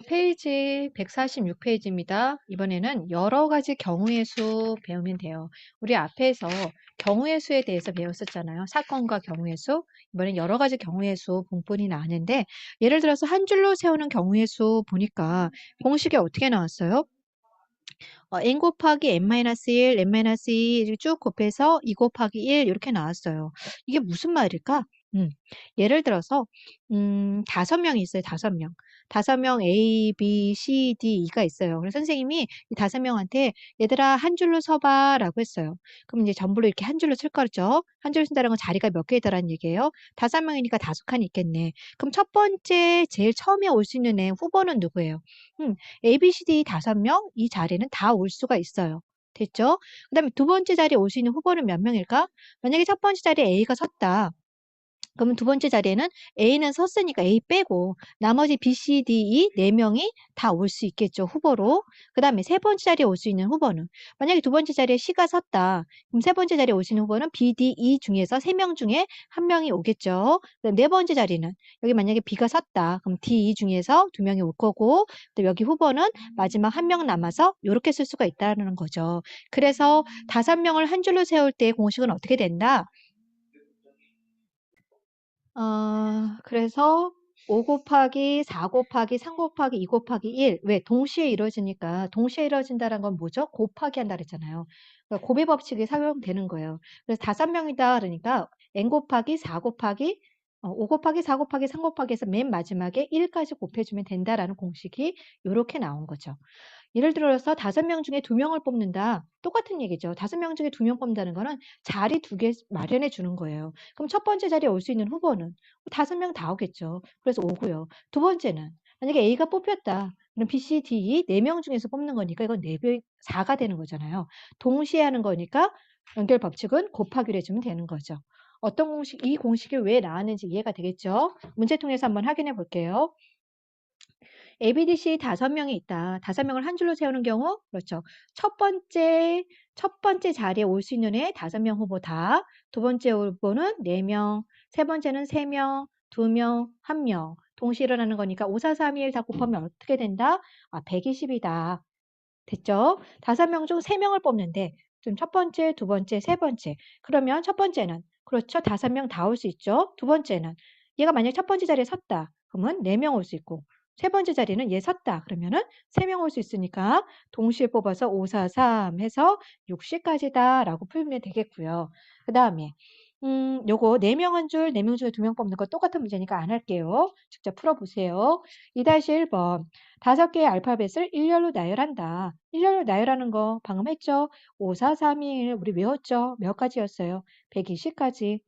페이지 146페이지입니다. 이번에는 여러 가지 경우의 수 배우면 돼요. 우리 앞에서 경우의 수에 대해서 배웠었잖아요. 사건과 경우의 수. 이번엔 여러 가지 경우의 수 분분이 나왔는데, 예를 들어서 한 줄로 세우는 경우의 수 보니까 공식이 어떻게 나왔어요? n 곱하기 n-1, n-2를 쭉 곱해서 2 곱하기 1 이렇게 나왔어요. 이게 무슨 말일까? 예를 들어서 5명이 있어요. 5명. 5명 A, B, C, D, E가 있어요. 그래서 선생님이 이 5명한테 얘들아 한 줄로 서봐 라고 했어요. 그럼 이제 전부를 이렇게 한 줄로 쓸 거죠. 한 줄로 쓴다는 건 자리가 몇 개다라는 얘기예요. 5명이니까 5칸이 있겠네. 그럼 첫 번째 제일 처음에 올 수 있는 애 후보는 누구예요? A, B, C, D 5명 이 자리는 다 올 수가 있어요. 됐죠? 그 다음에 두 번째 자리에 올 수 있는 후보는 몇 명일까? 만약에 첫 번째 자리에 A가 섰다. 그러면 두 번째 자리에는 A는 섰으니까 A 빼고 나머지 B, C, D, E 4명이 다 올 수 있겠죠. 후보로. 그 다음에 세 번째 자리에 올 수 있는 후보는 만약에 두 번째 자리에 C가 섰다. 그럼 세 번째 자리에 올 수 있는 후보는 B, D, E 중에서 3명 중에 한 명이 오겠죠. 그다음 네 번째 자리는 여기 만약에 B가 섰다. 그럼 D, E 중에서 2명이 올 거고 또 여기 후보는 마지막 한 명 남아서 이렇게 쓸 수가 있다는 거죠. 그래서 5명을 한 줄로 세울 때 공식은 어떻게 된다? 그래서 5 곱하기 4 곱하기 3 곱하기 2 곱하기 1. 왜? 동시에 이루어지니까 동시에 이루어진다는 건 뭐죠? 곱하기 한다 그랬잖아요. 그러니까 곱의 법칙이 적용되는 거예요. 그래서 5명이다 그러니까 n 곱하기 4 곱하기 5 곱하기 4 곱하기 3 곱하기 해서 맨 마지막에 1까지 곱해주면 된다라는 공식이 이렇게 나온 거죠. 예를 들어서 5명 중에 2명을 뽑는다. 똑같은 얘기죠. 5명 중에 2명 뽑는다는 거는 자리 2개 마련해 주는 거예요. 그럼 첫 번째 자리에 올 수 있는 후보는 5명 다 오겠죠. 그래서 오고요. 두 번째는 만약에 A가 뽑혔다. 그럼 B, C, D, E 4명 중에서 뽑는 거니까 이건 4배 4가 되는 거잖아요. 동시에 하는 거니까 연결 법칙은 곱하기로 해주면 되는 거죠. 어떤 공식, 이 공식이 왜 나왔는지 이해가 되겠죠? 문제 통해서 한번 확인해 볼게요. ABDC 5명이 있다. 5명을 한 줄로 세우는 경우, 그렇죠. 첫 번째 자리에 올 수 있는 애 5명 후보 다. 두 번째 후보는 4명, 세 번째는 3명, 2명, 1명. 동시에 일어나는 거니까 5, 4, 3, 2, 1 다 곱하면 어떻게 된다? 120이다. 됐죠? 5명 중 3명을 뽑는데, 지금 첫 번째, 두 번째, 세 번째. 그러면 첫 번째는, 그렇죠. 5명 다 올 수 있죠. 두 번째는, 얘가 만약 첫 번째 자리에 섰다. 그러면 4명 올 수 있고, 세 번째 자리는 얘 섰다. 그러면은 3명 올 수 있으니까 동시에 뽑아서 5, 4, 3 해서 60까지다 라고 풀면 되겠고요. 그 다음에 요거 4명 한 줄, 4명 중에 2명 뽑는 거 똑같은 문제니까 안 할게요. 직접 풀어보세요. 2-1번 5개의 알파벳을 일렬로 나열한다. 일렬로 나열하는 거 방금 했죠? 5, 4, 3, 2, 1 우리 외웠죠? 몇 가지였어요? 120까지.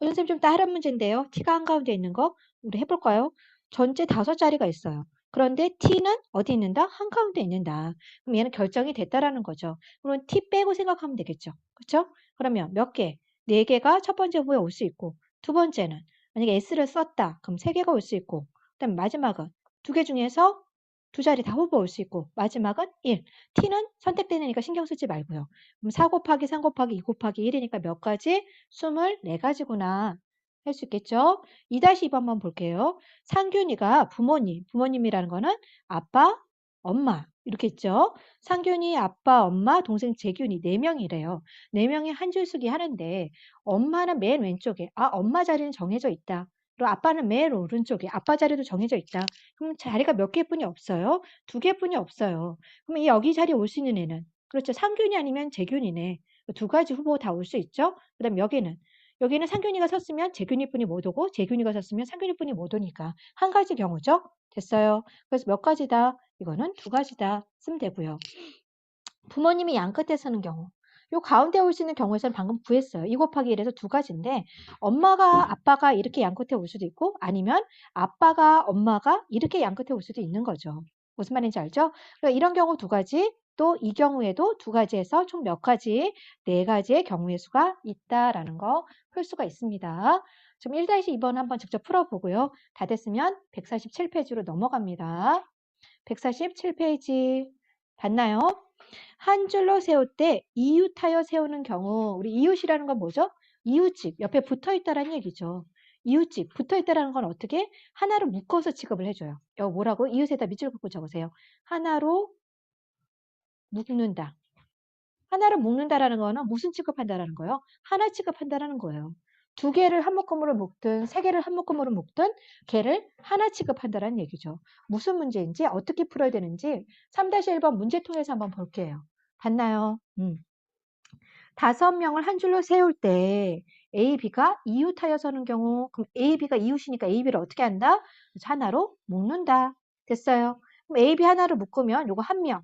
선생님 좀 다른 문제인데요. T가 한가운데 있는 거 우리 해볼까요? 전체 5자리가 있어요. 그런데 T는 어디 있는다? 한가운데 있는다. 그럼 얘는 결정이 됐다라는 거죠. 그럼 T 빼고 생각하면 되겠죠. 그렇죠? 그러면 몇 개? 4개가 첫 번째 후보에 올 수 있고 두 번째는 만약에 S를 썼다. 그럼 3개가 올 수 있고 그다음 마지막은 2개 중에서 2자리 다 후보 올 수 있고 마지막은 1. T는 선택되니까 신경 쓰지 말고요. 그럼 4 곱하기 3 곱하기 2 곱하기 1이니까 몇 가지? 24가지구나. 할 수 있겠죠? 2-2번 한번 볼게요. 상균이가 부모님이라는 거는 아빠, 엄마 이렇게 있죠. 상균이, 아빠, 엄마, 동생 재균이 4명이래요. 4명이 한 줄 쓰기 하는데 엄마는 맨 왼쪽에 엄마 자리는 정해져 있다. 그리고 아빠는 맨 오른쪽에 아빠 자리도 정해져 있다. 그럼 자리가 몇 개뿐이 없어요? 2개뿐이 없어요. 그럼 이 여기 자리에 올 수 있는 애는 그렇죠. 상균이 아니면 재균이네. 2가지 후보 다 올 수 있죠. 그 다음 여기는 상균이가 섰으면 재균이뿐이 못 오고 재균이가 섰으면 상균이뿐이 못 오니까 한 가지 경우죠. 됐어요. 그래서 몇 가지다? 이거는 2가지다. 쓰면 되고요. 부모님이 양 끝에 서는 경우. 요 가운데 올 수 있는 경우에서는 방금 구했어요. 2 곱하기 1에서 2가지인데 엄마가 아빠가 이렇게 양 끝에 올 수도 있고 아니면 아빠가 엄마가 이렇게 양 끝에 올 수도 있는 거죠. 무슨 말인지 알죠? 그러니까 이런 경우 2가지 또 이 경우에도 2가지에서 총 몇 가지? 4가지의 경우의 수가 있다라는 거 풀 수가 있습니다. 지금 1-2번 한번 직접 풀어보고요. 다 됐으면 147페이지로 넘어갑니다. 147페이지 봤나요? 한 줄로 세울 때 이웃하여 세우는 경우 우리 이웃이라는 건 뭐죠? 이웃집 옆에 붙어 있다라는 얘기죠. 이웃집 붙어 있다라는 건 어떻게? 하나로 묶어서 취급을 해줘요. 여기 뭐라고? 이웃에다 밑줄 긋고 적으세요. 하나로 묶는다. 하나를 묶는다라는 거는 무슨 취급한다라는 거예요? 하나 취급한다라는 거예요. 두 개를 한 묶음으로 묶든 세 개를 한 묶음으로 묶든 걔를 하나 취급한다라는 얘기죠. 무슨 문제인지 어떻게 풀어야 되는지 3-1번 문제통에서 한번 볼게요. 봤나요? 5명을 한 줄로 세울 때 A, B가 이웃하여 서는 경우 그럼 A, B가 이웃이니까 A, B를 어떻게 한다? 그래서 하나로 묶는다. 됐어요. 그럼 A, B 하나로 묶으면 요거 한 명.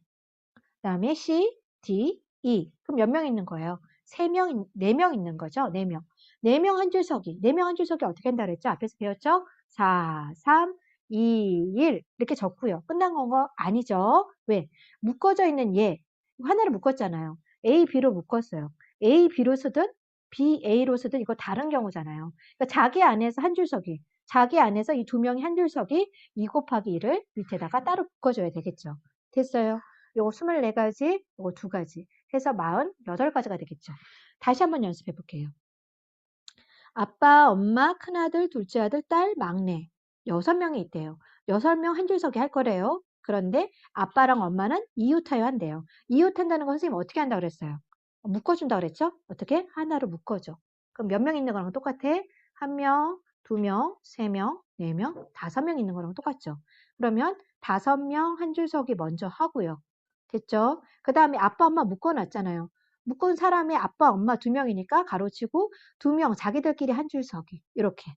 그다음에 C, D, E. 그럼 몇 명 있는 거예요? 3명, 4명 있는 거죠? 4명. 4명 한 줄 서기. 4명 한 줄 서기 어떻게 한다 그랬죠? 앞에서 배웠죠? 4, 3, 2, 1 이렇게 적고요. 끝난 건 아니죠. 왜? 묶어져 있는 얘. 하나를 묶었잖아요. A, B로 묶었어요. A, B로 쓰든 B, A로 쓰든 이거 다른 경우잖아요. 그러니까 자기 안에서 한 줄 서기. 자기 안에서 이 두 명이 한 줄 서기 2 곱하기 1을 밑에다가 따로 묶어줘야 되겠죠. 됐어요. 요거 24가지, 요거 2가지 해서 48가지가 되겠죠. 다시 한번 연습해 볼게요. 아빠, 엄마, 큰아들, 둘째 아들, 딸, 막내 6명이 있대요. 6명 한 줄 서기 할 거래요. 그런데 아빠랑 엄마는 이웃하여 한대요. 이웃한다는 건 선생님 어떻게 한다고 그랬어요? 묶어준다고 그랬죠? 어떻게? 하나로 묶어줘. 그럼 몇 명 있는 거랑 똑같아? 1명, 2명, 3명, 4명, 5명 있는 거랑 똑같죠? 그러면 5명 한 줄 서기 먼저 하고요. 됐죠? 그 다음에 아빠, 엄마 묶어놨잖아요. 묶은 사람이 아빠, 엄마 2명이니까 가로치고 2명 자기들끼리 한 줄 서기. 이렇게.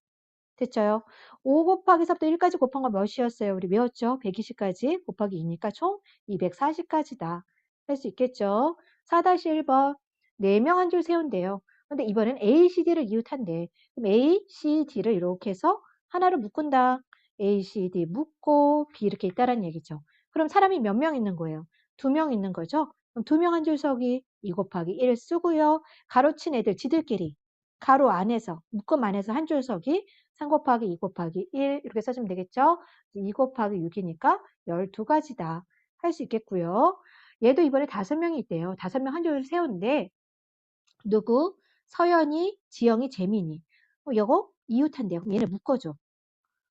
됐죠? 5 곱하기 4부터 1까지 곱한 거 몇이었어요? 우리 외웠죠? 120까지 곱하기 2니까 총 240까지다. 할 수 있겠죠? 4-1번. 4명 한 줄 세운대요. 근데 이번엔 A, C, D를 이웃한대. 그럼 A, C, D를 이렇게 해서 하나로 묶은다. A, C, D 묶고 B 이렇게 있다란 얘기죠. 그럼 사람이 몇 명 있는 거예요? 2명 있는 거죠? 그럼 2명 한 줄 서기 2 곱하기 1 쓰고요. 가로친 애들 지들끼리 가로 안에서 묶음 안에서 한 줄 서기 3 곱하기 2 곱하기 1 이렇게 써주면 되겠죠? 2 곱하기 6이니까 12가지다. 할 수 있겠고요. 얘도 이번에 5명이 있대요. 5명 한 줄 세우는데 누구? 서연이, 지영이, 재민이. 요거 이웃한대요. 그럼 얘네 묶어줘.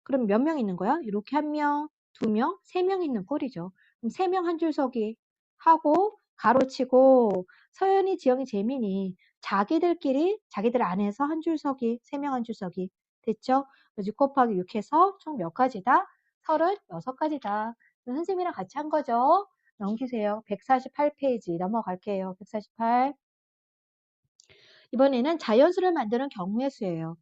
그럼 몇 명 있는 거야? 이렇게 1명, 2명, 3명 있는 꼴이죠. 그럼 3명 한 줄 서기 하고 가로치고 서연이, 지영이, 재민이 자기들끼리 자기들 안에서 한 줄 서기 3명 한 줄 서기 됐죠? 6 곱하기 6 해서 총 몇 가지다? 36가지다. 선생님이랑 같이 한 거죠? 넘기세요. 148페이지 넘어갈게요. 148. 이번에는 자연수를 만드는 경우의 수예요.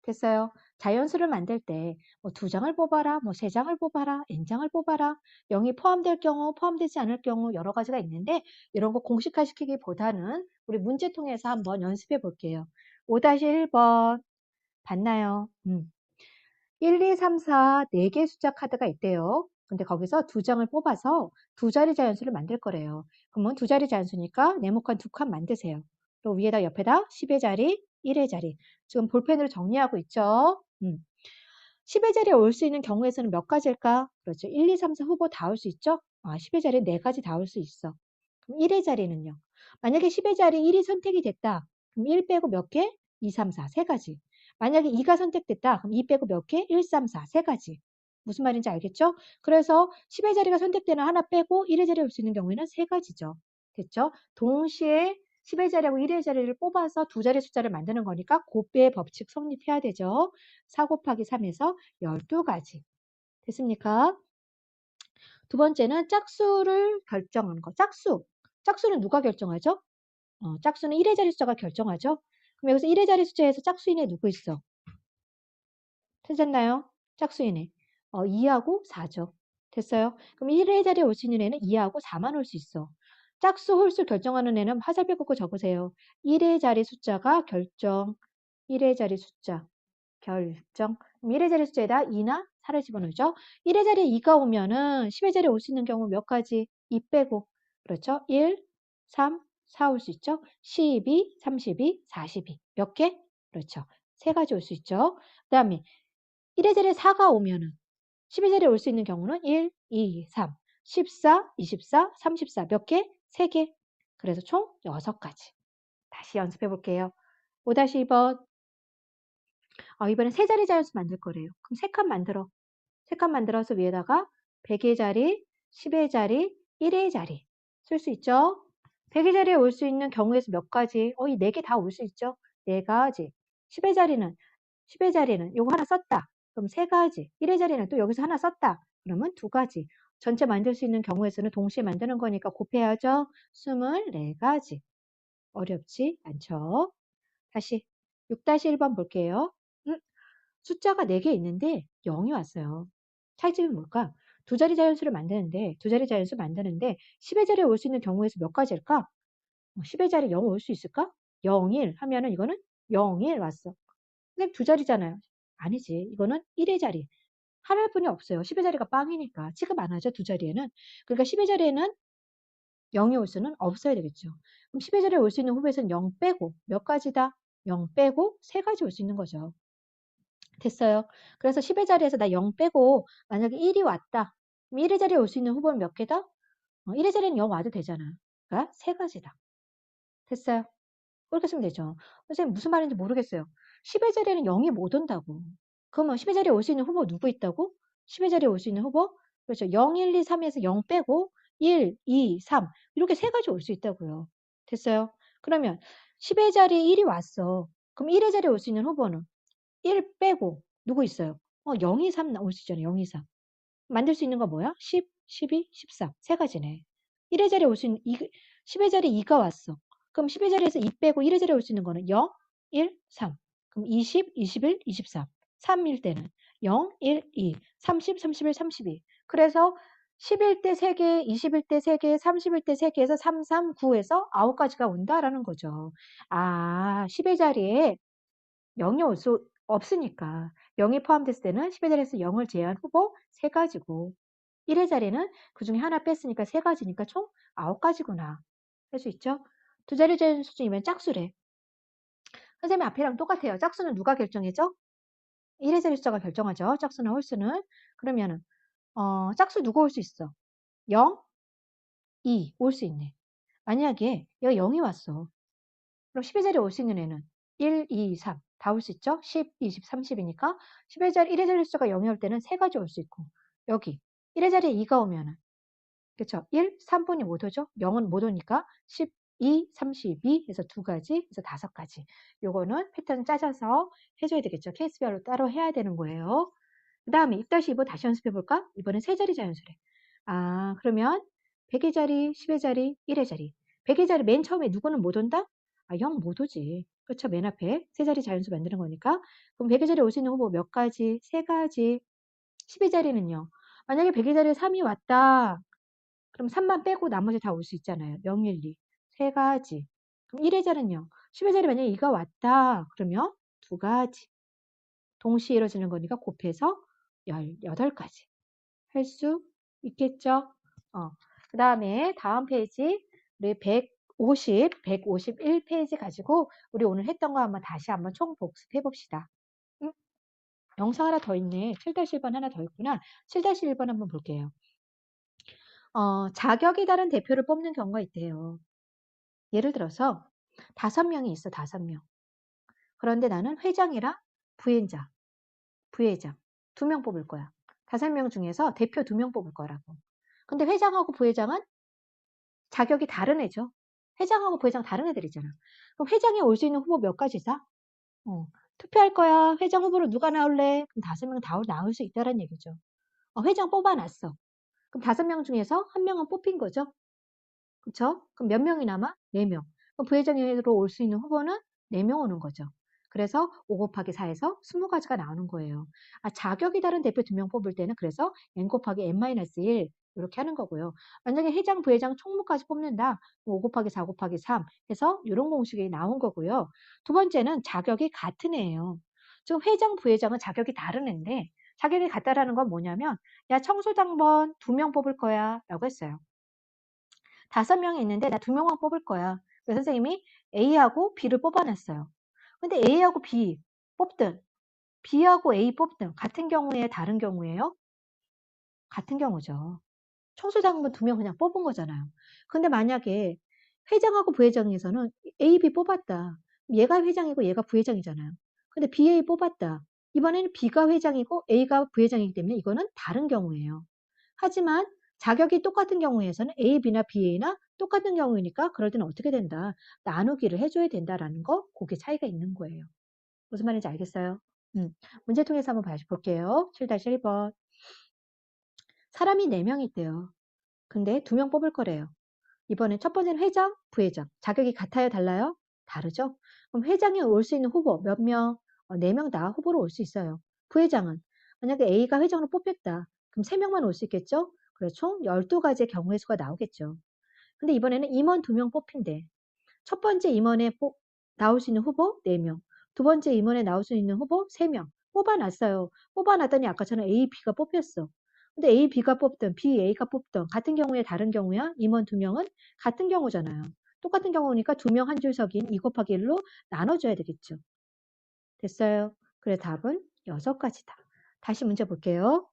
됐어요. 자연수를 만들 때 뭐 2장을 뽑아라, 뭐 3장을 뽑아라, n장을 뽑아라, 0이 포함될 경우, 포함되지 않을 경우 여러 가지가 있는데 이런 거 공식화 시키기보다는 우리 문제 통해서 한번 연습해 볼게요. 5-1번 봤나요? 1, 2, 3, 4 4개 숫자 카드가 있대요. 근데 거기서 2장을 뽑아서 2자리 자연수를 만들 거래요. 그러면 2자리 자연수니까 네모칸 2칸 만드세요. 또 위에다 옆에다 10의 자리, 1의 자리. 지금 볼펜으로 정리하고 있죠. 10의 자리에 올 수 있는 경우에서는 몇 가지일까? 그렇죠. 1, 2, 3, 4 후보 다 올 수 있죠? 10의 자리에 4가지 다 올 수 있어. 그럼 1의 자리는요? 만약에 10의 자리 1이 선택이 됐다. 그럼 1 빼고 몇 개? 2, 3, 4, 3가지. 만약에 2가 선택됐다. 그럼 2 빼고 몇 개? 1, 3, 4, 3가지. 무슨 말인지 알겠죠? 그래서 10의 자리가 선택되는 하나 빼고 1의 자리에 올 수 있는 경우에는 3가지죠. 됐죠? 동시에 10의 자리하고 1의 자리를 뽑아서 2자리 숫자를 만드는 거니까 곱배의 법칙 성립해야 되죠. 4 곱하기 3에서 12가지. 됐습니까? 두 번째는 짝수를 결정하는 거. 짝수. 짝수는 누가 결정하죠? 짝수는 1의 자리 숫자가 결정하죠. 그럼 여기서 1의 자리 숫자에서 짝수인에 누구 있어? 찾았나요? 짝수인에. 2하고 4죠. 됐어요? 그럼 1의 자리에 올 수 있는 애는 2하고 4만 올 수 있어. 짝수 홀수 결정하는 애는 화살표 긋고 적으세요. 1의 자리 숫자가 결정. 1의 자리 숫자. 결정. 그럼 1의 자리 숫자에다 2나 4를 집어넣죠. 1의 자리에 2가 오면은 10의 자리에 올 수 있는 경우 몇 가지? 2 빼고. 그렇죠? 1, 3, 4 올 수 있죠. 12, 32, 42. 몇 개? 그렇죠. 3가지 올 수 있죠. 그 다음에 1의 자리에 4가 오면은 10의 자리에 올 수 있는 경우는 1, 2, 3, 14, 24, 34. 몇 개? 3개. 그래서 총 6가지. 다시 연습해 볼게요. 5-2번. 이번엔 세 자리 자연수 만들 거래요. 그럼 세 칸 만들어. 세 칸 만들어서 위에다가 100의 자리, 10의 자리, 1의 자리 쓸 수 있죠? 100의 자리에 올 수 있는 경우에서 몇 가지? 이 네 개 다 올 수 있죠? 네 가지. 10의 자리는 10의 자리는 요거 하나 썼다. 그럼 세 가지. 1의 자리는 또 여기서 하나 썼다. 그러면 두 가지. 전체 만들 수 있는 경우에서는 동시에 만드는 거니까 곱해야죠. 24가지. 어렵지 않죠? 다시 6-1번 볼게요. 음, 숫자가 4개 있는데 0이 왔어요. 차이점이 뭘까? 두 자리 자연수를 만드는데, 두 자리 자연수 만드는데 10의 자리에 올 수 있는 경우에서 몇 가지일까? 10의 자리에 0 올 수 있을까? 0, 1 하면은 이거는 0, 1 왔어. 선생님 두 자리잖아요. 아니지. 이거는 1의 자리. 하나뿐이 없어요. 10의 자리가 빵이니까. 취급 안 하죠, 두 자리에는. 그러니까 10의 자리에는 0이 올 수는 없어야 되겠죠. 그럼 10의 자리에 올 수 있는 후보에서는 0 빼고 몇 가지다? 0 빼고 3가지 올 수 있는 거죠. 됐어요. 그래서 10의 자리에서 나 0 빼고 만약에 1이 왔다. 그럼 1의 자리에 올 수 있는 후보는 몇 개다? 1의 자리에는 0 와도 되잖아. 그러니까 3가지다. 됐어요. 그렇게 쓰면 되죠. 선생님 무슨 말인지 모르겠어요. 10의 자리에는 0이 못 온다고. 그러면 10의 자리에 올 수 있는 후보 누구 있다고? 10의 자리에 올 수 있는 후보? 그렇죠. 0, 1, 2, 3에서 0 빼고 1, 2, 3 이렇게 3가지 올 수 있다고요. 됐어요? 그러면 10의 자리에 1이 왔어. 그럼 1의 자리에 올 수 있는 후보는 1 빼고 누구 있어요? 0, 2, 3 나올 수 있잖아요. 0, 2, 3. 만들 수 있는 거 뭐야? 10, 12, 13. 3가지네. 1의 자리에 올 수 있는 10의 자리에 2가 왔어. 그럼 10의 자리에서 2 빼고 1의 자리에 올 수 있는 거는 0, 1, 3. 그럼 20, 21, 23. 3일 때는 0, 1, 2, 30, 31, 32. 그래서 10일 때 3개, 20일 때 3개, 30일 때 3개에서 3, 3, 9에서 9가지가 온다라는 거죠. 10의 자리에 0이 올 수 없으니까 0이 포함됐을 때는 10의 자리에서 0을 제외한 후보 3가지고 1의 자리는 그중에 하나 뺐으니까 3가지니까 총 9가지구나. 할 수 있죠? 두 자리 자연 수준이면 짝수래. 선생님 앞이랑 똑같아요. 짝수는 누가 결정해줘? 1의 자리 숫자가 결정하죠. 짝수나 홀수는. 그러면은 짝수 누가 올 수 있어? 0, 2 올 수 있네. 만약에 얘가 0이 왔어. 그럼 10의 자리에 올 수 있는 애는 1, 2, 3 다 올 수 있죠? 10, 20, 30이니까 10의 자리, 1의 자리 숫자가 0이 올 때는 3가지 올 수 있고 여기 1의 자리에 2가 오면은 그쵸? 1, 3분이 못 오죠? 0은 못 오니까 12, 32 해서 2가지 해서 5가지 요거는 패턴 짜져서 해줘야 되겠죠? 케이스별로 따로 해야 되는 거예요. 그 다음에 6-25 다시 연습해 볼까? 이번엔 세 자리 자연수래. 그러면 100의 자리, 10의 자리, 1의 자리. 100의 자리 맨 처음에 누구는 못 온다? 0 못 오지. 그렇죠? 맨 앞에 세 자리 자연수 만드는 거니까. 그럼 100의 자리에 올 수 있는 후보 몇 가지? 3가지. 10의 자리는요. 만약에 100의 자리에 3이 왔다. 그럼 3만 빼고 나머지 다 올 수 있잖아요. 0, 1, 2. 3가지. 그럼 1의 자리는요. 10의 자리 만약에 2가 왔다. 그러면 2가지. 동시에 이루어지는 거니까 곱해서 18가지. 할 수 있겠죠? 그 다음에 다음 페이지 우리 150, 151페이지 가지고 우리 오늘 했던 거 다시 한번 총 복습해 봅시다. 응? 영상 하나 더 있네. 7-1번 하나 더 있구나. 7-1번 한번 볼게요. 자격이 다른 대표를 뽑는 경우가 있대요. 예를 들어서 5명이 있어. 5명. 그런데 나는 회장이랑 부회장 2명 뽑을 거야. 5명 중에서 대표 2명 뽑을 거라고. 근데 회장하고 부회장은 자격이 다른 애죠. 회장하고 부회장 다른 애들이잖아. 그럼 회장에 올 수 있는 후보 몇 가지다? 투표할 거야. 회장 후보로 누가 나올래? 그럼 5명 다 나올 수 있다는 얘기죠. 회장 뽑아놨어. 그럼 5명 중에서 1명은 뽑힌 거죠. 그쵸? 그럼 몇 명이 남아? 4명. 그럼 부회장으로 올 수 있는 후보는 4명 오는 거죠. 그래서 5 곱하기 4에서 20가지가 나오는 거예요. 자격이 다른 대표 2명 뽑을 때는 그래서 n 곱하기 n-1 이렇게 하는 거고요. 만약에 회장, 부회장 총무까지 뽑는다. 5 곱하기 4 곱하기 3 해서 이런 공식이 나온 거고요. 두 번째는 자격이 같은 애예요. 지금 회장, 부회장은 자격이 다른 애인데 자격이 같다라는 건 뭐냐면 야 청소장번 2명 뽑을 거야 라고 했어요. 5명이 있는데 나 2명만 뽑을 거야. 그래서 선생님이 A하고 B를 뽑아놨어요. 근데 A하고 B 뽑든 B하고 A 뽑든 같은 경우에 다른 경우에요? 같은 경우죠. 청소장분 2명 그냥 뽑은 거잖아요. 근데 만약에 회장하고 부회장에서는 A, B 뽑았다. 얘가 회장이고 얘가 부회장이잖아요. 근데 BA 뽑았다. 이번에는 B가 회장이고 A가 부회장이기 때문에 이거는 다른 경우예요. 하지만 자격이 똑같은 경우에서는 A, B나 BA나 똑같은 경우이니까 그럴 때는 어떻게 된다? 나누기를 해줘야 된다라는 거, 그게 차이가 있는 거예요. 무슨 말인지 알겠어요? 문제 통해서 한번 다시 볼게요. 7-1번. 사람이 4명 있대요. 근데 2명 뽑을 거래요. 이번에 첫 번째는 회장, 부회장. 자격이 같아요, 달라요? 다르죠? 그럼 회장이 올 수 있는 후보 몇 명? 4명 다 후보로 올 수 있어요. 부회장은 만약에 A가 회장으로 뽑혔다. 그럼 3명만 올 수 있겠죠? 그래서 총 12가지의 경우의 수가 나오겠죠. 근데 이번에는 임원 2명 뽑힌대. 첫 번째 임원에 나올 수 있는 후보 4명. 두 번째 임원에 나올 수 있는 후보 3명. 뽑아놨어요. 뽑아놨더니 아까처럼 A, B가 뽑혔어. 근데 A, B가 뽑든 B, A가 뽑든 같은 경우에 다른 경우야 임원 2명은 같은 경우잖아요. 똑같은 경우니까 2명 한 줄석인 2 곱하기 1로 나눠줘야 되겠죠. 됐어요. 그래 답은 6가지다. 다시 문제 볼게요.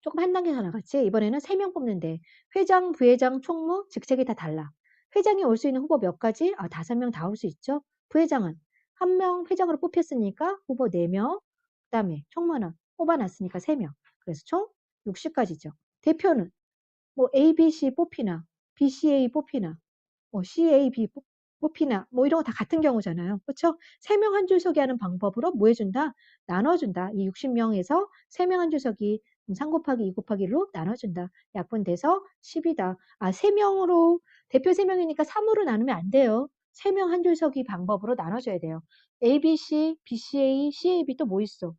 조금 한 단계 더 나갔지? 이번에는 3명 뽑는데 회장, 부회장, 총무, 직책이 다 달라. 회장이 올 수 있는 후보 몇 가지? 5명 다 올 수 있죠. 부회장은 1명 회장으로 뽑혔으니까 후보 4명, 그 다음에 총무는 뽑아놨으니까 3명. 그래서 총 60가지죠. 대표는 뭐 A, B, C 뽑히나 B, C, A 뽑히나 뭐 CAB 뽑히나 뭐 이런 거 다 같은 경우잖아요. 그렇죠? 3명 한 줄서기 하는 방법으로 뭐 해준다? 나눠준다. 이 60명에서 3명 한 줄서기 3 곱하기 2 곱하기 1로 나눠준다. 약분돼서 10이다. 3명으로 대표 3명이니까 3으로 나누면 안 돼요. 3명 한 줄서기 방법으로 나눠줘야 돼요. ABC, BCA, CAB 또 뭐 있어?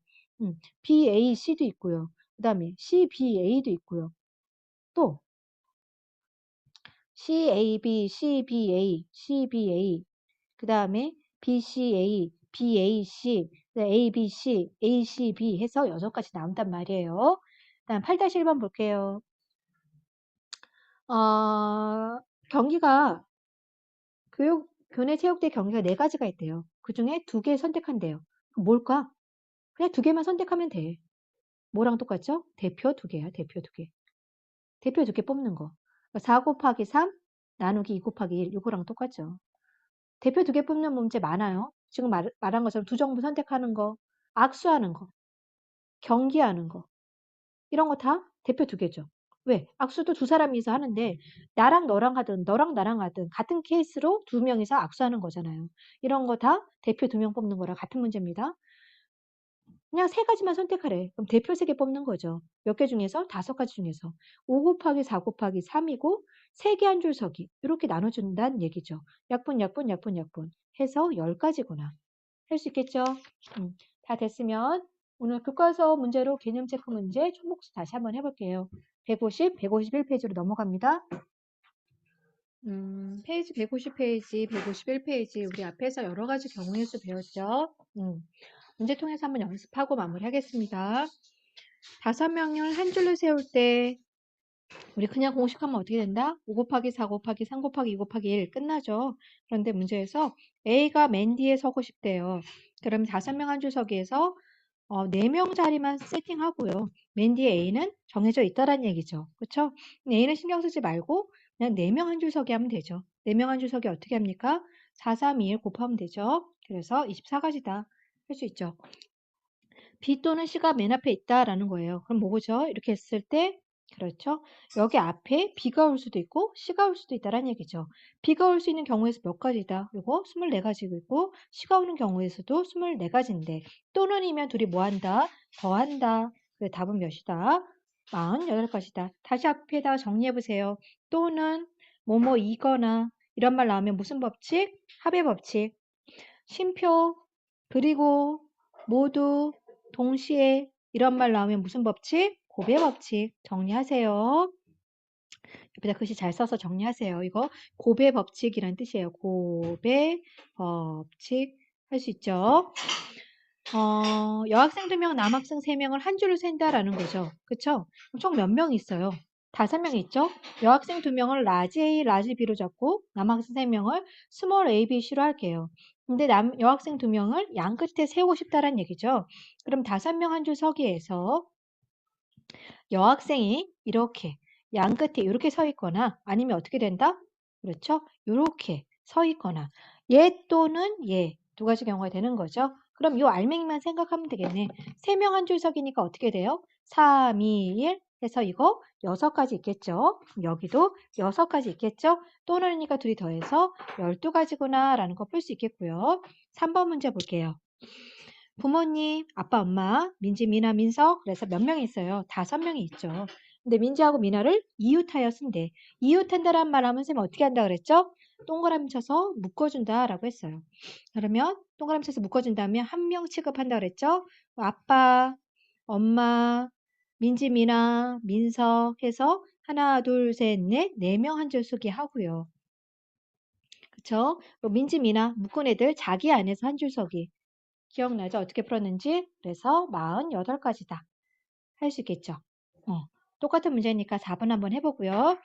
BAC도 있고요. 그 다음에 CBA도 있고요. 또 CAB, CBA, CBA, 그 다음에 BCA, BAC, ABC, ACB 해서 6가지 나온단 말이에요. 다음 8-1번 볼게요. 경기가 교내 체육대 경기가 4가지가 있대요. 그 중에 2개 선택한대요. 그럼 뭘까? 그냥 2개만 선택하면 돼. 뭐랑 똑같죠? 대표 2개야, 대표 2개. 대표 2개 뽑는 거. 4 곱하기 3 나누기 2 곱하기 1 이거랑 똑같죠. 대표 2개 뽑는 문제 많아요. 지금 말한 것처럼 두 정부 선택하는 거, 악수하는 거, 경기하는 거 이런 거 다 대표 2개죠. 왜? 악수도 2사람이서 하는데 나랑 너랑 하든 너랑 나랑 하든 같은 케이스로 2명이서 악수하는 거잖아요. 이런 거 다 대표 2명 뽑는 거랑 같은 문제입니다. 그냥 3가지만 선택하래. 그럼 대표 3개 뽑는 거죠. 몇 개 중에서? 5가지 중에서. 5 곱하기 4 곱하기 3이고 3개 한 줄 서기. 이렇게 나눠준다는 얘기죠. 약분, 약분, 약분, 약분 해서 10가지구나. 할 수 있겠죠? 다 됐으면 오늘 교과서 문제로 개념 체크 문제 총복수 다시 한번 해볼게요. 150, 151페이지로 넘어갑니다. 페이지 150페이지, 151페이지 우리 앞에서 여러 가지 경우의 수 배웠죠? 문제 통해서 한번 연습하고 마무리하겠습니다. 5명을 한 줄로 세울 때 우리 그냥 공식하면 어떻게 된다? 5 곱하기 4 곱하기 3 곱하기 2 곱하기 1 끝나죠. 그런데 문제에서 A가 맨 뒤에 서고 싶대요. 그럼 5명 한 줄 서기에서 4명 자리만 세팅하고요. 맨 뒤에 A는 정해져 있다라는 얘기죠. 그렇죠? A는 신경 쓰지 말고 그냥 4명 한 줄 서기 하면 되죠. 4명 한 줄 서기 어떻게 합니까? 4, 3, 2, 1 곱하면 되죠. 그래서 24가지다. 할 수 있죠. B 또는 C가 맨 앞에 있다라는 거예요. 그럼 뭐죠? 이렇게 했을 때 그렇죠? 여기 앞에 B가 올 수도 있고 C가 올 수도 있다라는 얘기죠. B가 올 수 있는 경우에서 몇 가지다. 그리고 24가지고 있고 C가 오는 경우에서도 24가지인데 또는이면 둘이 뭐 한다? 더한다. 그래 답은 몇이다? 48가지다. 다시 앞에다 정리해 보세요. 또는 뭐뭐이거나 이런 말 나오면 무슨 법칙? 합의 법칙. 쉼표 그리고 모두 동시에 이런 말 나오면 무슨 법칙? 고배 법칙 정리하세요. 옆에다 글씨 잘 써서 정리하세요. 이거 고배 법칙이란 뜻이에요. 고배 법칙 할 수 있죠. 여학생 2명, 남학생 3명을 한 줄로 센다라는 거죠. 그쵸? 총 몇 명 있어요? 5명 있죠? 여학생 2명을 라지 A, 라지 B로 잡고 남학생 3명을 스몰 A, B, C로 할게요. 근데 여학생 2명을 양 끝에 세우고 싶다라는 얘기죠. 그럼 5명 한 줄 서기에서 여학생이 이렇게 양 끝에 이렇게 서 있거나 아니면 어떻게 된다? 그렇죠? 이렇게 서 있거나 얘 또는 얘 2가지 경우가 되는 거죠. 그럼 요 알맹이만 생각하면 되겠네. 3명 한 줄석이니까 어떻게 돼요? 3, 2, 1 해서 이거 6가지 있겠죠? 여기도 6가지 있겠죠? 또는이니까 둘이 더해서 12가지구나 라는 거 풀 수 있겠고요. 3번 문제 볼게요. 부모님, 아빠, 엄마, 민지, 미나, 민석 그래서 몇 명이 있어요? 5명이 있죠. 근데 민지하고 미나를 이웃하여 쓴대. 이웃한다란 말 하면 쌤 어떻게 한다 그랬죠? 동그라미 쳐서 묶어준다라고 했어요. 그러면 동그라미 쳐서 묶어준다면 한 명 취급한다 그랬죠? 아빠, 엄마, 민지, 미나, 민석 해서 하나, 둘, 셋, 넷, 4명 한 줄 쓰기 하고요. 그쵸? 민지, 미나 묶은 애들 자기 안에서 한 줄 서기. 기억나죠? 어떻게 풀었는지? 그래서 48가지다. 할 수 있겠죠? 똑같은 문제니까 4번 한번 해보고요.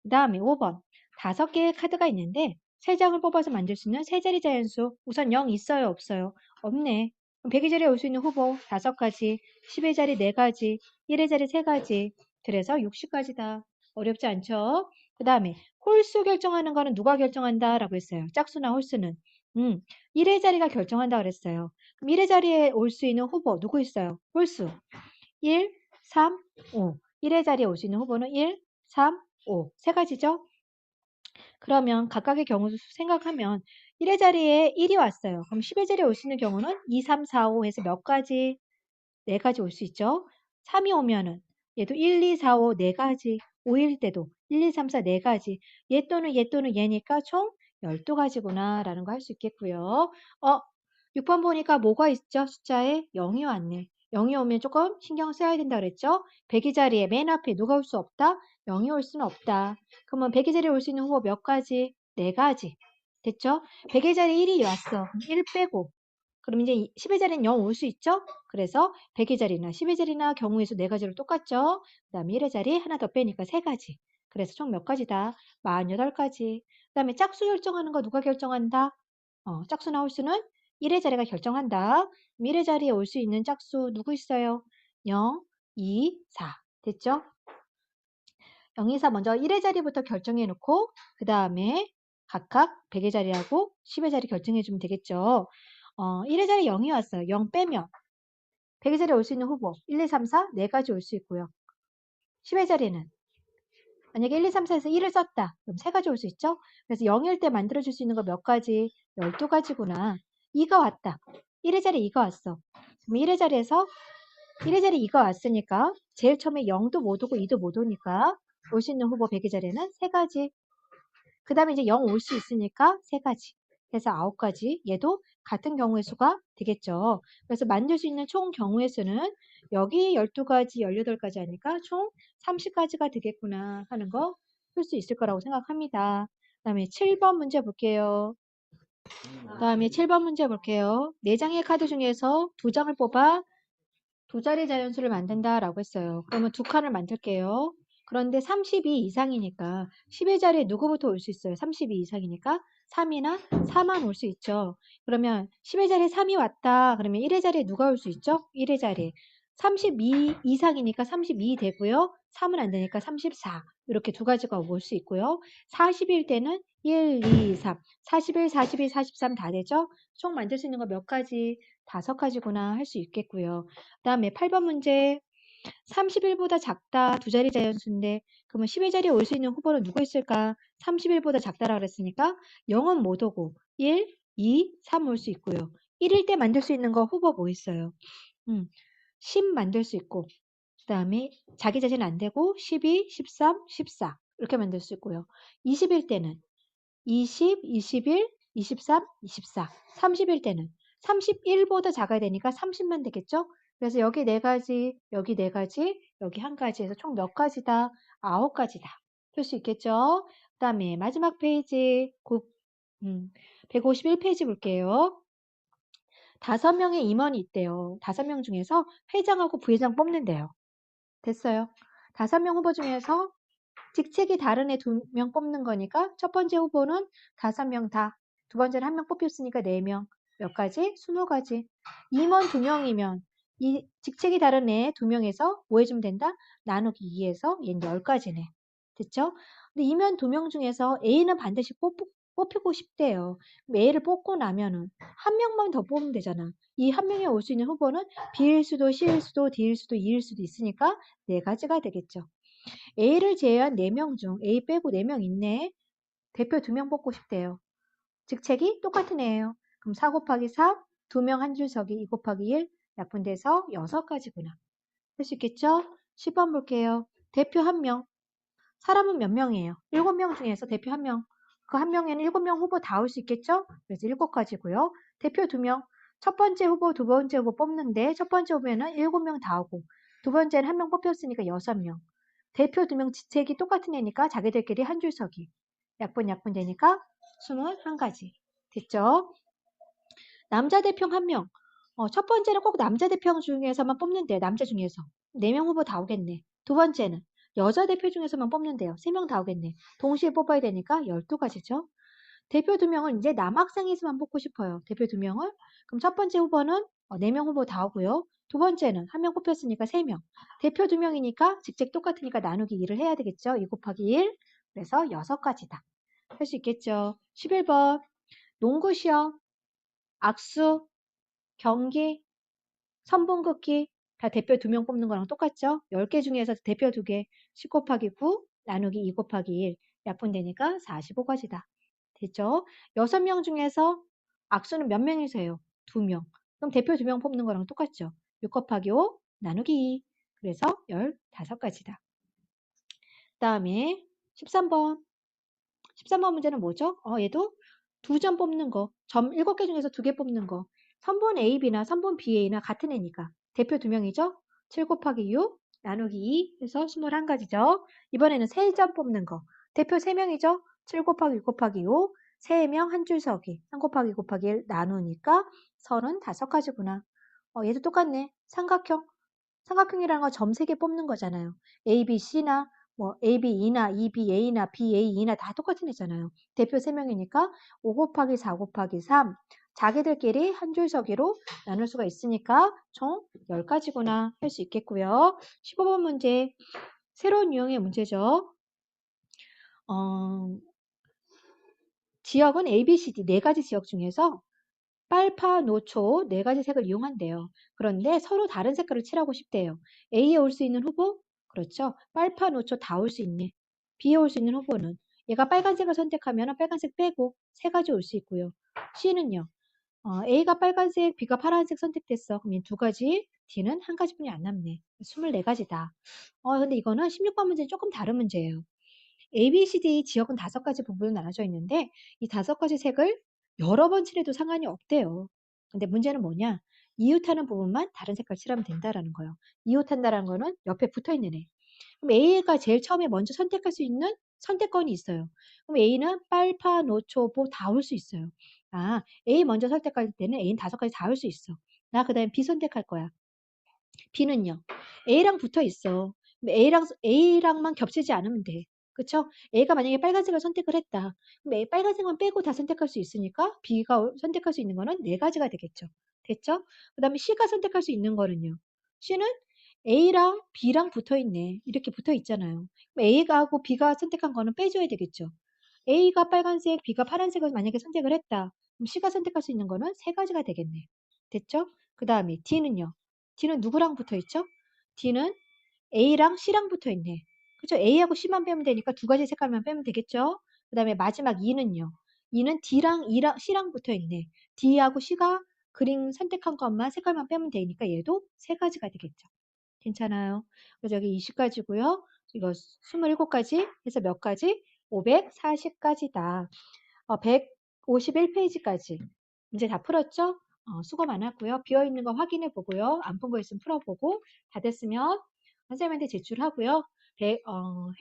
그 다음에 5번. 5개의 카드가 있는데 3장을 뽑아서 만들 수 있는 3자리 자연수. 우선 0 있어요? 없어요? 없네. 그럼 100의 자리에 올 수 있는 후보 5가지, 10의 자리 4가지, 1의 자리 3가지. 그래서 60가지다. 어렵지 않죠? 그 다음에 홀수 결정하는 거는 누가 결정한다? 라고 했어요. 짝수나 홀수는. 1의 자리가 결정한다 그랬어요. 그럼 1의 자리에 올 수 있는 후보 누구 있어요? 홀수. 1, 3, 5. 1의 자리에 올 수 있는 후보는 1, 3, 5. 3가지죠? 그러면 각각의 경우 수 생각하면 1의 자리에 1이 왔어요. 그럼 10의 자리에 올 수 있는 경우는 2, 3, 4, 5 해서 몇 가지? 4가지 올 수 있죠. 3이 오면은 얘도 1, 2, 4, 5 4가지. 5일 때도 1, 2, 3, 4 4가지. 얘 또는 얘니까 총 12가지구나 라는 거 할 수 있겠고요. 6번 보니까 뭐가 있죠? 숫자에 0이 왔네. 0이 오면 조금 신경 써야 된다 그랬죠? 100의 자리에 맨 앞에 누가 올 수 없다? 0이 올 수는 없다. 그러면 100의 자리에 올 수 있는 후보 몇 가지? 4가지. 됐죠? 100의 자리에 1이 왔어. 1 빼고. 그럼 이제 10의 자리는 0 올 수 있죠? 그래서 100의 자리나 10의 자리나 경우의 수 4가지로 똑같죠? 그 다음에 1의 자리 하나 더 빼니까 3가지. 그래서 총 몇 가지다? 48가지. 그 다음에 짝수 결정하는 거 누가 결정한다? 짝수나 홀수는 1의 자리가 결정한다. 1의 자리에 올 수 있는 짝수 누구 있어요? 0, 2, 4. 됐죠? 0, 2, 4 먼저 1의 자리부터 결정해 놓고 그 다음에 각각 100의 자리하고 10의 자리 결정해 주면 되겠죠. 1의 자리 0이 왔어요. 0 빼면 100의 자리에 올 수 있는 후보 1, 2, 3, 4 4가지 올 수 있고요. 10의 자리는 만약에 1, 2, 3, 4에서 1을 썼다. 그럼 3가지 올 수 있죠? 그래서 0일 때 만들어줄 수 있는 거 몇 가지? 12가지구나. 2가 왔다. 1의 자리에 2가 왔어. 그럼 1의 자리에서 1의 자리에 2가 왔으니까 제일 처음에 0도 못 오고 2도 못 오니까 올 수 있는 후보 100의 자리에는 3가지. 그 다음에 이제 0 올 수 있으니까 3가지. 그래서 9가지. 얘도 같은 경우의 수가 되겠죠. 그래서 만들 수 있는 총 경우의 수는 여기 12가지, 18가지 하니까 총 30가지가 되겠구나 하는 거 풀 수 있을 거라고 생각합니다. 그 다음에 7번 문제 볼게요. 그 다음에 7번 문제 볼게요. 4장의 카드 중에서 2장을 뽑아 2자리 자연수를 만든다라고 했어요. 그러면 2칸을 만들게요. 그런데 32 이상이니까 10의 자리에 누구부터 올 수 있어요? 32 이상이니까 3이나 4만 올 수 있죠. 그러면 10의 자리에 3이 왔다. 그러면 1의 자리에 누가 올 수 있죠? 1의 자리에. 32 이상이니까 32 되고요. 3은 안 되니까 34. 이렇게 2가지가 올 수 있고요. 40일 때는 1, 2, 3. 41, 42, 43 다 되죠? 총 만들 수 있는 거 몇 가지? 5가지구나 할 수 있겠고요. 그 다음에 8번 문제. 30일보다 작다. 2자리 자연수인데 그러면 10의 자리에 올 수 있는 후보는 누가 있을까? 30일보다 작다라고 그랬으니까 0은 못 오고 1, 2, 3 올 수 있고요. 1일 때 만들 수 있는 거 후보 뭐 있어요? 10 만들 수 있고 그 다음에 자기 자신 안 되고 12, 13, 14 이렇게 만들 수 있고요. 20일 때는 20, 21, 23, 24, 30일 때는 31보다 작아야 되니까 30만 되겠죠? 그래서 여기 4가지, 여기 4가지, 여기 1가지 해서 총 몇 가지다? 9가지다. 풀 수 있겠죠? 그 다음에 마지막 페이지 151페이지 볼게요. 5명의 임원이 있대요. 5명 중에서 회장하고 부회장 뽑는데요. 됐어요. 5명 후보 중에서 직책이 다른 애 2명 뽑는 거니까 첫 번째 후보는 5명 다. 두 번째는 1명 뽑혔으니까 4명. 몇 가지? 20가지. 임원 2명이면 이 직책이 다른 애 2명에서 뭐 해주면 된다? 나누기 2해서 얘는 10가지네. 됐죠? 근데 임원 2명 중에서 A는 반드시 뽑히고 싶대요. 그럼 A를 뽑고 나면은 한 명만 더 뽑으면 되잖아. 이 한 명이 올 수 있는 후보는 B일 수도 C일 수도 D일 수도 E일 수도 있으니까 네 가지가 되겠죠. A를 제외한 4명 중 A 빼고 4명 있네. 대표 2명 뽑고 싶대요. 직책이 똑같은 애예요. 그럼 4 곱하기 4, 2명 한 줄 서기 2 곱하기 1, 약분돼서 6가지구나. 할 수 있겠죠? 10번 볼게요. 대표 1명. 사람은 몇 명이에요? 7명 중에서 대표 1명. 그 한 명에는 7명 후보 다 올 수 있겠죠? 그래서 7가지고요. 대표 2명. 첫 번째 후보, 두 번째 후보 뽑는데 첫 번째 후보에는 7명 다 오고 두 번째는 1명 뽑혔으니까 6명. 대표 2명 직책이 똑같은 애니까 자기들끼리 한 줄 서기. 약분 되니까 21가지. 됐죠? 남자 대표 1명. 첫 번째는 꼭 남자 대표 중에서만 뽑는데요. 남자 중에서. 4명 후보 다 오겠네. 두 번째는 여자 대표 중에서만 뽑는데요. 3명 다 오겠네. 동시에 뽑아야 되니까 12가지죠. 대표 2명은 이제 남학생에서만 뽑고 싶어요. 대표 2명을. 그럼 첫 번째 후보는 4명 후보 다 오고요. 두 번째는 1명 뽑혔으니까 3명. 대표 2명이니까 직책 똑같으니까 나누기 2를 해야 되겠죠. 2 곱하기 1. 그래서 6가지다. 할 수 있겠죠. 11번. 농구 시험, 악수, 경기, 선분긋기 다 대표 2명 뽑는 거랑 똑같죠? 10개 중에서 대표 2개 10 곱하기 9 나누기 2 곱하기 1 약분되니까 45가지다. 됐죠? 6명 중에서 악수는 몇 명이서 해요? 2명. 그럼 대표 2명 뽑는 거랑 똑같죠? 6 곱하기 5 나누기 2 그래서 15가지다. 그 다음에 13번. 13번 문제는 뭐죠? 얘도 2점 뽑는 거. 점 7개 중에서 2개 뽑는 거. 선분 AB나 선분 BA나 같은 애니까. 대표 2명이죠? 7 곱하기 6 나누기 2 해서 21가지죠. 이번에는 3점 뽑는 거. 대표 3명이죠? 7 곱하기 6 곱하기 5 3명 한 줄 서기. 3 곱하기 6 곱하기 1 나누니까 35가지구나. 얘도 똑같네. 삼각형. 삼각형이라는 건 점 3개 뽑는 거잖아요. A, B, C나 뭐 ABE나 EBA나 BAE나 다 똑같은 애잖아요. 대표 3명이니까 5 곱하기 4 곱하기 3 자기들끼리 한 줄 서기로 나눌 수가 있으니까 총 10가지구나 할 수 있겠고요. 15번 문제 새로운 유형의 문제죠. 어, 지역은 A, B, C, D 4가지 지역 중에서 빨파, 노초 4가지 색을 이용한대요. 그런데 서로 다른 색깔을 칠하고 싶대요. A에 올 수 있는 후보? 그렇죠. 빨파, 노초 다 올 수 있네. B에 올 수 있는 후보는 얘가 빨간색을 선택하면 빨간색 빼고 3가지 올 수 있고요. C는요. A가 빨간색, B가 파란색 선택됐어. 그럼 이 2가지, D는 1가지뿐이 안 남네. 24가지다. 근데 이거는 16번 문제는 조금 다른 문제예요. A, B, C, D 지역은 5가지 부분으로 나눠져 있는데 이 5가지 색을 여러 번 칠해도 상관이 없대요. 근데 문제는 뭐냐? 이웃하는 부분만 다른 색깔 칠하면 된다라는 거예요. 이웃한다라는 거는 옆에 붙어 있는 애. 그럼 A가 제일 처음에 먼저 선택할 수 있는 선택권이 있어요. 그럼 A는 빨파, 노초, 보 다 올 수 있어요. A 먼저 선택할 때는 A는 5가지 다 올 수 있어. 나 그다음에 B 선택할 거야. B는요. A랑 붙어 있어. A랑만 겹치지 않으면 돼. 그쵸? A가 만약에 빨간색을 선택을 했다. 그럼 A 빨간색만 빼고 다 선택할 수 있으니까 B가 선택할 수 있는 거는 4가지가 되겠죠. 됐죠? 그 다음에 C가 선택할 수 있는 거는요. C는 A랑 B랑 붙어 있네. 이렇게 붙어 있잖아요. 그럼 A가 하고 B가 선택한 거는 빼줘야 되겠죠. A가 빨간색, B가 파란색을 만약에 선택을 했다. 그럼 C가 선택할 수 있는 거는 3가지가 되겠네. 됐죠? 그 다음에 D는요. D는 누구랑 붙어 있죠? D는 A랑 C랑 붙어 있네. 그죠? A하고 C만 빼면 되니까 2가지 색깔만 빼면 되겠죠? 그 다음에 마지막 E는요. E는 D랑 E랑 C랑 붙어 있네. D하고 C가 그림 선택한 것만 색깔만 빼면 되니까 얘도 3가지가 되겠죠. 괜찮아요. 그래서 여기 20가지고요. 이거 27가지 해서 몇 가지? 540가지다. 151페이지까지 이제 다 풀었죠? 수고 많았고요. 비어있는 거 확인해 보고요. 안 푼 거 있으면 풀어보고 다 됐으면 선생님한테 제출하고요.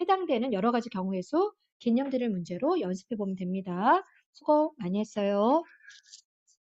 해당되는 여러 가지 경우의 수, 개념들을 문제로 연습해 보면 됩니다. 수고 많이 했어요.